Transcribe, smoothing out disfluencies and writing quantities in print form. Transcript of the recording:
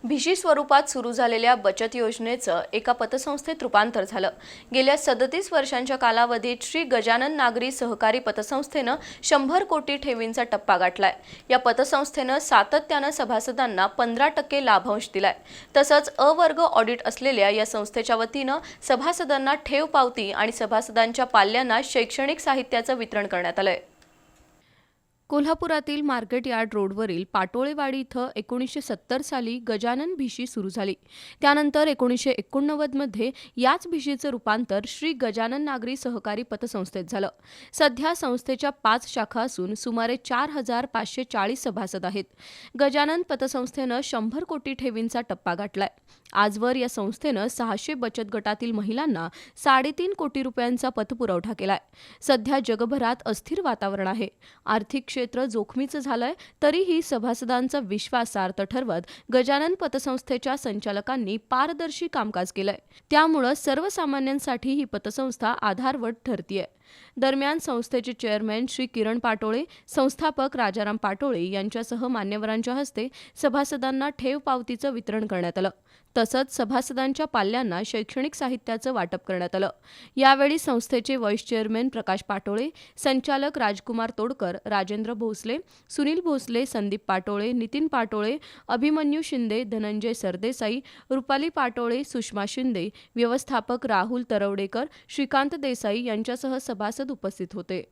भिशी स्वरूपात सुरू झालेल्या बचत योजनेचं एका पतसंस्थेत रूपांतर झालं। गेल्या 37 वर्षांच्या कालावधीत श्री गजानन नागरी सहकारी पतसंस्थेनं 100 कोटी ठेवींचा टप्पा गाठलाय। या पतसंस्थेनं सातत्यानं सभासदांना 15% लाभांश दिलाय। तसंच अ वर्ग ऑडिट असलेल्या या संस्थेच्या वतीनं सभासदांना ठेव पावती आणि सभासदांच्या पाल्यांना शैक्षणिक साहित्याचं वितरण करण्यात आलंय। कोल्हापुरातील मार्केट यार्ड रोडवरील पाटोळेवाडी इथं 1970 साली गजानन भिशी सुरू झाली। त्यानंतर 1989 मध्ये याच भिशीचं रूपांतर श्री गजानन नागरी सहकारी पतसंस्थेत झालं। सध्या संस्थेच्या 5 शाखा असून सुमारे 4540 सभासद आहेत। गजानन पतसंस्थेनं 100 कोटी ठेवींचा टप्पा गाठलाय। आजवर या संस्थेनं 600 बचत गटातील महिलांना 3.5 कोटी रुपयांचा पतपुरवठा केलाय। सध्या जगभरात अस्थिर वातावरण आहे। आर्थिक क्षेत्र जोखमीचं झालंय, तरीही सभासदांचा विश्वासार्थ ठरवत गजानन पतसंस्थेच्या संचालकांनी पारदर्शी कामकाज केलंय। त्यामुळं सर्वसामान्यांसाठी ही पतसंस्था आधारवत ठरतीये। दरम्यान संस्थेचे चेअरमॅन श्री किरण पाटोळे, संस्थापक राजाराम पाटोळे यांच्यासह मान्यवरांच्या हस्ते सभासदांना ठेव पावतीचं वितरण करण्यात आलं। तसंच सभासदांच्या पाल्यांना शैक्षणिक साहित्याचं वाटप करण्यात आलं। यावेळी संस्थेचे व्हाईस चेअरमॅन प्रकाश पाटोळे, संचालक राजकुमार तोडकर, राजेंद्र भोसले, सुनील भोसले, संदीप पाटोळे, नितीन पाटोळे, अभिमन्यू शिंदे, धनंजय सरदेसाई, रुपाली पाटोळे, सुषमा शिंदे, व्यवस्थापक राहुल तरवडेकर, श्रीकांत देसाई यांच्यासह सभासद उपस्थित होते।